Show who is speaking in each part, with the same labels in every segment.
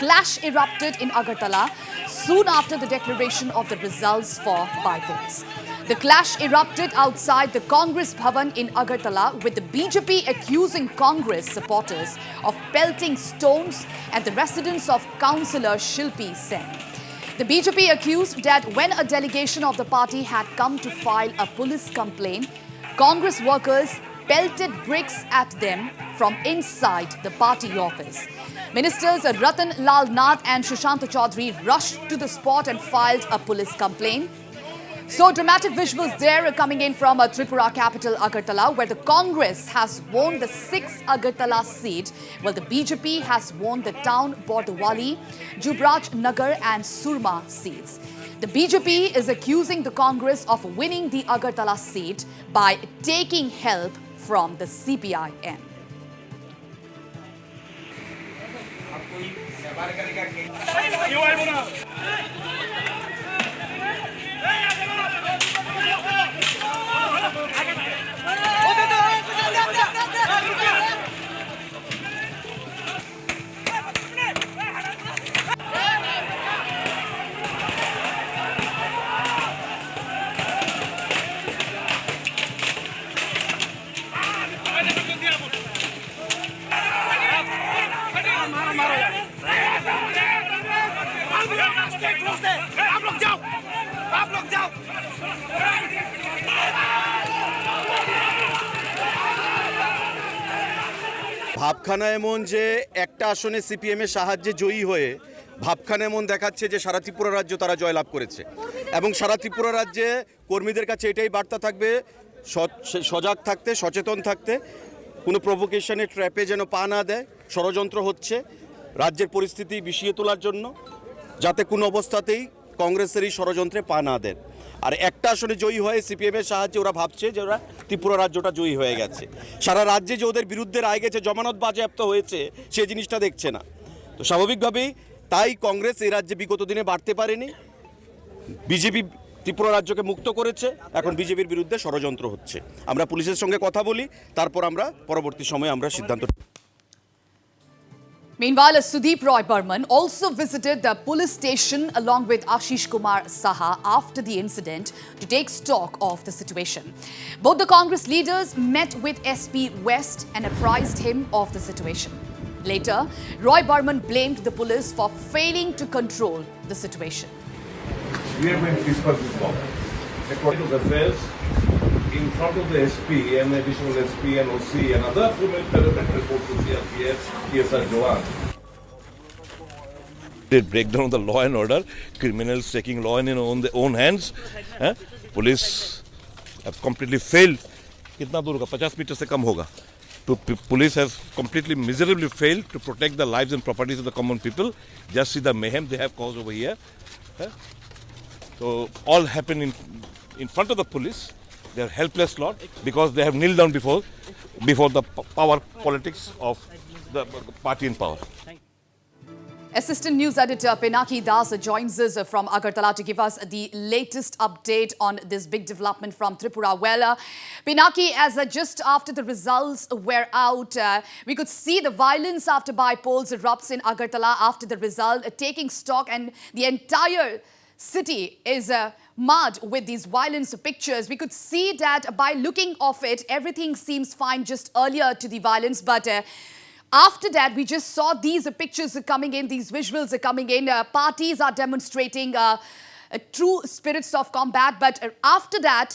Speaker 1: clash erupted in Agartala soon after the declaration of the results for by-polls. The clash erupted outside the Congress Bhawan in Agartala, with the BJP accusing Congress supporters of pelting stones at the residence of councillor Shilpi Sen. The BJP accused that when a delegation of the party had come to file a police complaint, Congress workers pelted bricks at them from inside the party office. Ministers Ratan Lal Nath and Sushant Chaudhary rushed to the spot and filed a police complaint. So dramatic visuals there coming in from Tripura capital Agartala, where the Congress has won the 6th Agartala seat, while the BJP has won the town Bordewali, Jubraj Nagar and Surma seats. The BJP is accusing the Congress of winning the Agartala seat by taking help from the CPI-M.
Speaker 2: ভাবখানা এমন যে একটা আসনে CPM এর সাহায্যে জয়ী হয়ে ভাবখানা এমন দেখাচ্ছে যে সারা ত্রিপুরা রাজ্য তারা জয়লাভ করেছে এবং সারা ত্রিপুরা রাজ্যে কর্মীদের কাছে এটাই বার্তা থাকবে সজাগ থাকতে, সচেতন থাকতে, কোনো প্রভোকেশনে ট্র্যাপে যেন পা না দেয়। ষড়যন্ত্র হচ্ছে রাজ্যের পরিস্থিতি বিষিয়ে তোলার জন্য, যাতে কোনো অবস্থাতেই কংগ্রেসের এই ষড়যন্ত্রে পা না দেন। আর একটা আসনে জয়ী হয়ে সিপিএম এর সাহায্যে ওরা ভাবছে যে ওরা ত্রিপুরা রাজ্যটা জয়ী হয়ে গেছে। সারা রাজ্যে যে ওদের বিরুদ্ধে রায় গেছে, জমানত বাজেয়াপ্ত হয়েছে, সেই জিনিসটা দেখছে না। তো স্বাভাবিকভাবেই তাই কংগ্রেস এই রাজ্যে বিগত দিনে বাড়তে পারেনি। বিজেপি ত্রিপুরা রাজ্যকে মুক্ত করেছে, এখন বিজেপির বিরুদ্ধে ষড়যন্ত্র হচ্ছে। আমরা পুলিশের সঙ্গে কথা বলি, তারপর আমরা পরবর্তী সময়ে আমরা সিদ্ধান্ত।
Speaker 1: Meanwhile, Sudeep Roy Burman also visited the police station along with Ashish Kumar Saha after the incident to take stock of the situation. Both the Congress leaders met with SP West and apprised him of the situation. Later, Roy Burman blamed the police for failing to control the situation.
Speaker 3: We are going to discuss this problem. According to the affairs, in front of the SP and additional SP and OC and other relevant reports to CRPF, TSR Jawan.
Speaker 4: They break down the law and order, criminals taking law in their own hands. Police have completely failed. कितना दूर होगा? 50 metre से कम होगा. Police has completely miserably failed to protect the lives and properties of the common people. Just see the mayhem they have caused over here. So all happened in front of the police. They are helpless lot because they have kneeled down before the power politics of the party in power.
Speaker 1: Assistant News Editor Pinaki Das joins us from Agartala to give us the latest update on this big development from Tripura. Well, Pinaki, as just after the results were out, we could see the violence after by-polls erupts in Agartala after the result, taking stock, and the entire city is marred with these violence pictures. We could see that by looking of it, everything seems fine just earlier to the violence, but after that, we just saw these pictures coming in, these visuals are coming in. Parties are demonstrating true spirits of combat, but after that,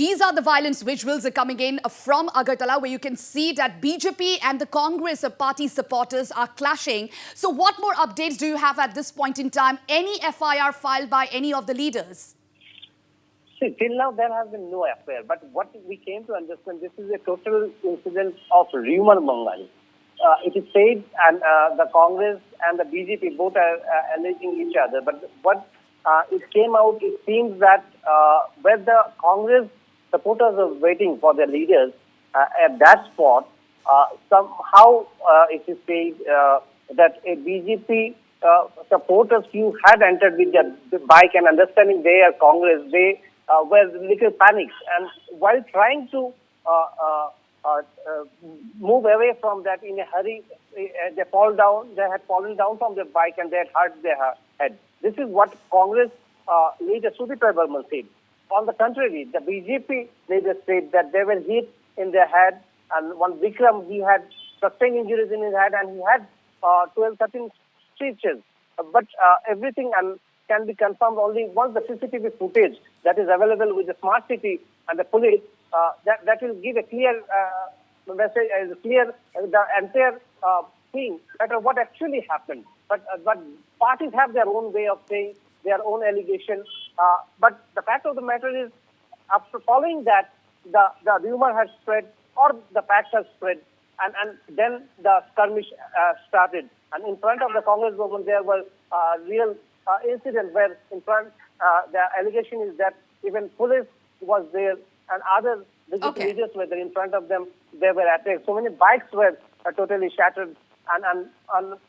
Speaker 1: these are the violence visuals coming in from Agartala, where you can see that BJP and the Congress party supporters are clashing. So what more updates do you have at this point in time? Any FIR filed by any of the leaders?
Speaker 5: See, till now there has been no FIR, but what we came to understand, this is a total incident of rumor mongering. It is said, and the Congress and the BJP both are alleging each other. But what it came out, it seems that where the Congress supporters are waiting for their leaders at that spot, somehow it is said that a BJP supporters few had entered with their bike, and understanding they are Congress, they were little panicked, and while trying to move away from that in a hurry, they fall down. They had fallen down from their bike and they had hurt their head. This is what Congress leader Shilpi Sen said. On the contrary, the BJP leader said that they were hit in their head, and one Vikram, he had sustained injuries in his head and he had 12, 13 stitches. But everything can be confirmed only once the CCTV footage that is available with the smart city and the police, that will give a clear message, clear the entire thing, matter what actually happened. But parties have their own way of saying their own allegation. But the fact of the matter is, after following that, the rumor has spread or the facts has spread, and then the skirmish started. And in front of the Congress Bhawan, there was a real incident where in front, the allegation is that even police was there and other BJP leaders were there. In front of them, they were attacked. So many bikes were totally shattered, and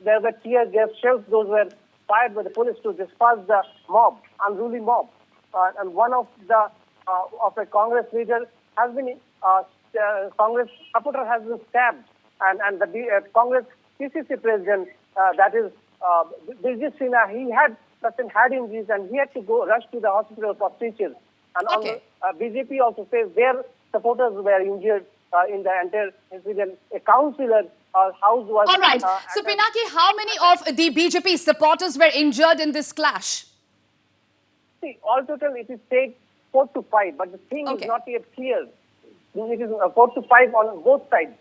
Speaker 5: there were tear gas shells. Those were fired by the police to disperse the mob, unruly mob. And one of a Congress leader has been, Congress supporter has been stabbed, and the Congress PCC president, that is BJP Sinha, he had certain head injuries and he had to rush to the hospital for stitches. And on the, BJP also says their supporters were injured in the entire incident. A councillor house was...
Speaker 1: All right. So, Pinaki, how many of the BJP supporters were injured in this clash?
Speaker 5: See, all total it is said 4 to 5, but the thing is not yet clear. It is 4 to 5 on both sides,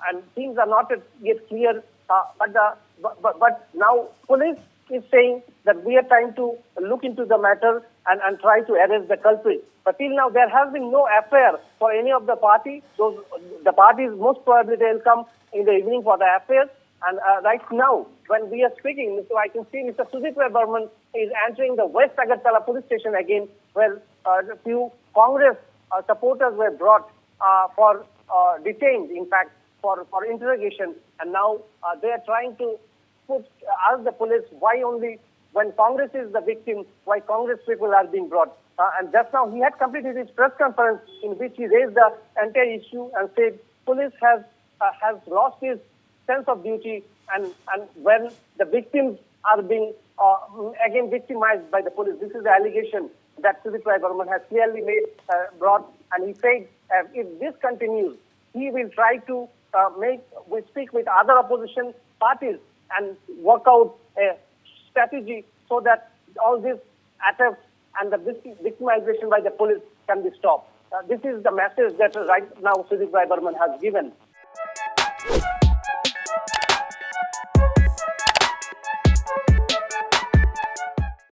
Speaker 5: and things are not yet clear. But now police is saying that we are trying to look into the matter and try to arrest the culprit. But till now, there has been no affair for any of the party. The parties, most probably, they will come in the evening for the affair. And right now, when we are speaking, so I can see Mr. Shilpi Sen is entering the West Agartala police station again, where a few Congress supporters were brought for detained, in fact, for interrogation. And now they are trying to ask the police why only when Congress is the victim, why Congress people are being brought. And just now he had completed his press conference in which he raised the entire issue and said police has lost his sense of duty, and when the victims are being again victimized by the police. This is the allegation that Shilpi Sen has clearly brought, and he said if this continues, he will try to speak with other opposition parties and work out a strategy so that all these attacks and the victimization by the police can be stopped. This is the message that right now Shilpi Sen has given.